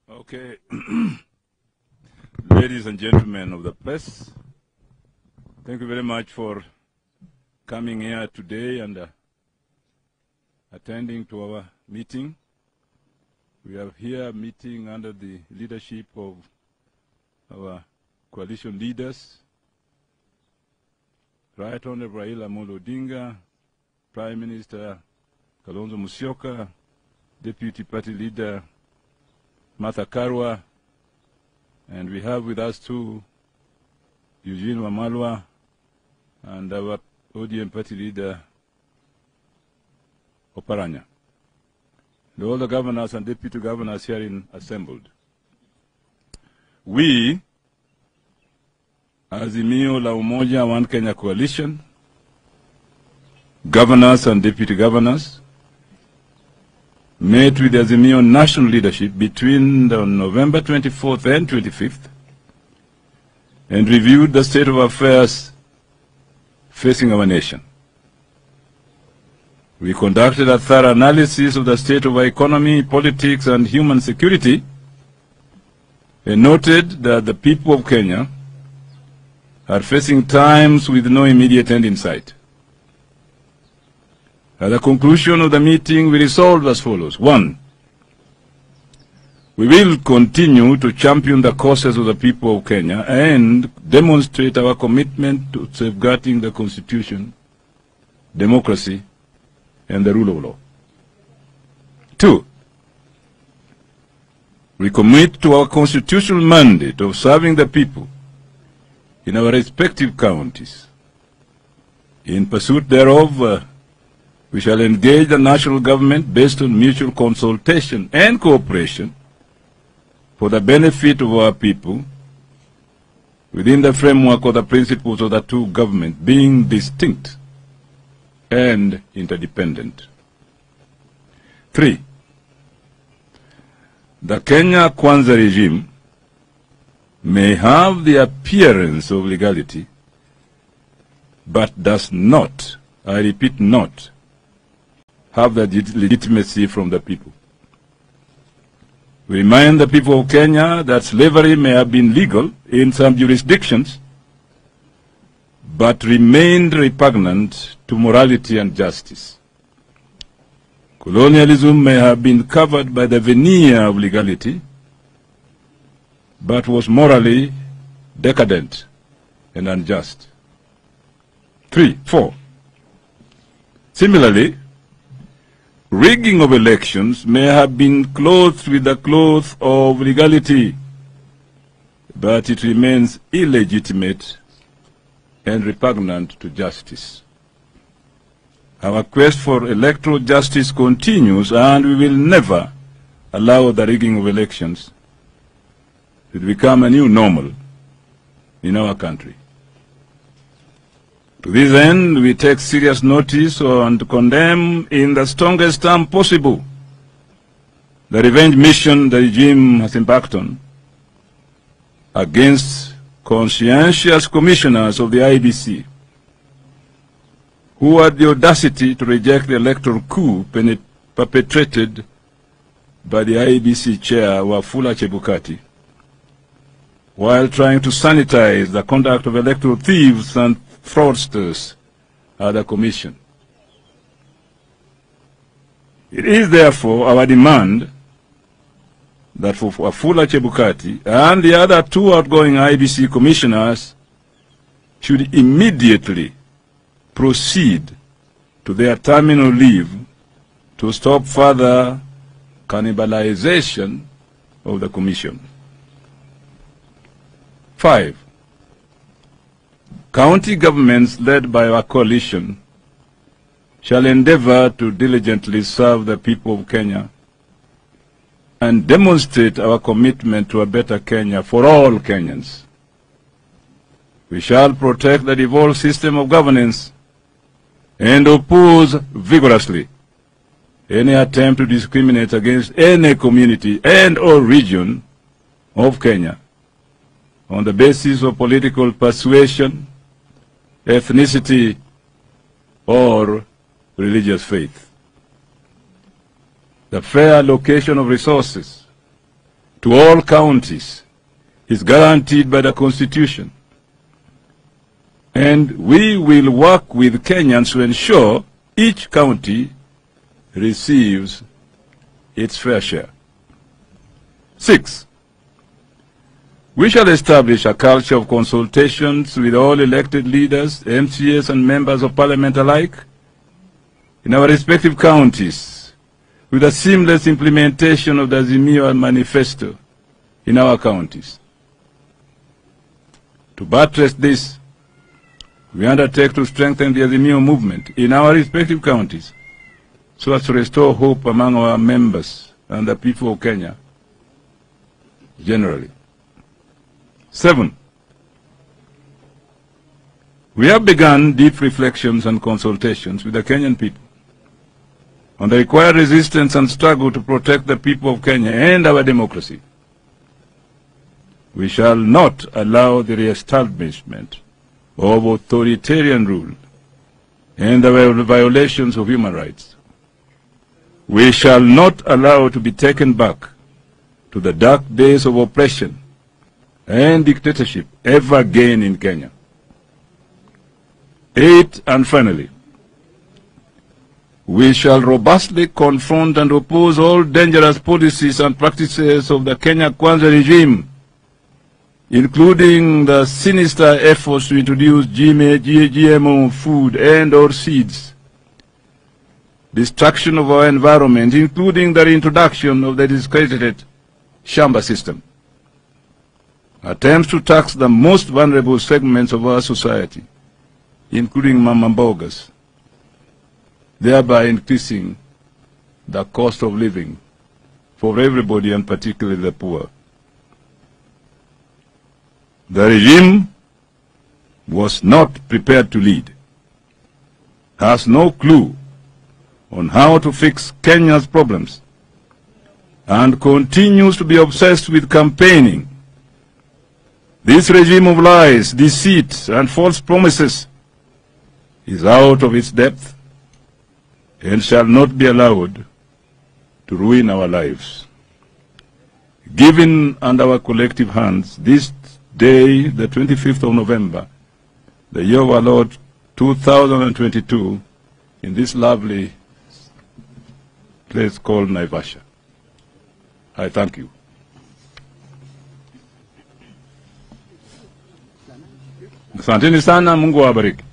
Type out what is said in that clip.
Okay. Ladies and gentlemen of the press, thank you very much for coming here today and attending to our meeting. We are here meeting under the leadership of our coalition leaders, Right Honorable Raila Odinga, Prime Minister Kalonzo Musyoka, Deputy Party Leader Martha Karua, and we have with us too Eugene Wamalwa and our ODM Party Leader Oparanya. And all the governors and deputy governors here assembled. We, Azimio la Umoja One Kenya Coalition, governors and deputy governors, met with the Azimio national leadership between November 24th and 25th and reviewed the state of affairs facing our nation. We conducted a thorough analysis of the state of our economy, politics, and human security, and noted that the people of Kenya are facing times with no immediate end in sight. At the conclusion of the meeting, we resolved as follows. 1. We will continue to champion the causes of the people of Kenya and demonstrate our commitment to safeguarding the Constitution, democracy, and the rule of law. 2. We commit to our constitutional mandate of serving the people in our respective counties. In pursuit thereof, we shall engage the national government based on mutual consultation and cooperation for the benefit of our people within the framework of the principles of the two governments being distinct and interdependent. 3. The Kenya Kwanza regime may have the appearance of legality, but does not, I repeat not, have the legitimacy from the people. We remind the people of Kenya that slavery may have been legal in some jurisdictions, but remained repugnant to morality and justice. Colonialism may have been covered by the veneer of legality, but was morally decadent and unjust. 4. Similarly, rigging of elections may have been clothed with the cloth of legality, but it remains illegitimate and repugnant to justice. Our quest for electoral justice continues, and we will never allow the rigging of elections to become a new normal in our country. To this end, we take serious notice and condemn in the strongest term possible the revenge mission the regime has embarked on against conscientious commissioners of the IEBC who had the audacity to reject the electoral coup perpetrated by the IEBC chair Wafula Chebukati, while trying to sanitize the conduct of electoral thieves and fraudsters at the Commission. It is therefore our demand that for Wafula Chebukati and the other two outgoing IEBC commissioners should immediately proceed to their terminal leave to stop further cannibalization of the Commission. 5. County governments led by our coalition shall endeavor to diligently serve the people of Kenya and demonstrate our commitment to a better Kenya for all Kenyans. We shall protect the devolved system of governance and oppose vigorously any attempt to discriminate against any community and or region of Kenya on the basis of political persuasion, ethnicity, or religious faith. The fair allocation of resources to all counties is guaranteed by the Constitution. And we will work with Kenyans to ensure each county receives its fair share. 6, we shall establish a culture of consultations with all elected leaders, MCAs and members of parliament alike in our respective counties, with a seamless implementation of the Azimio manifesto in our counties. To buttress this, we undertake to strengthen the Azimio movement in our respective counties so as to restore hope among our members and the people of Kenya generally. 7, we have begun deep reflections and consultations with the Kenyan people on the required resistance and struggle to protect the people of Kenya and our democracy. We shall not allow the re-establishment of authoritarian rule and the violations of human rights. We shall not allow to be taken back to the dark days of oppression and dictatorship ever again in Kenya. 8, and finally, we shall robustly confront and oppose all dangerous policies and practices of the Kenya Kwanza regime, including the sinister efforts to introduce GMO food and/or seeds, destruction of our environment, including the reintroduction of the discredited Shamba system, attempts to tax the most vulnerable segments of our society, including mama mbogas, thereby increasing the cost of living for everybody and particularly the poor. The regime was not prepared to lead, has no clue on how to fix Kenya's problems, and continues to be obsessed with campaigning. This regime of lies, deceit, and false promises is out of its depth and shall not be allowed to ruin our lives. Given under our collective hands, this day, the 25th of November, the year of our Lord 2022, in this lovely place called Naivasha. I thank you. Asanteni sana, Mungu awabariki.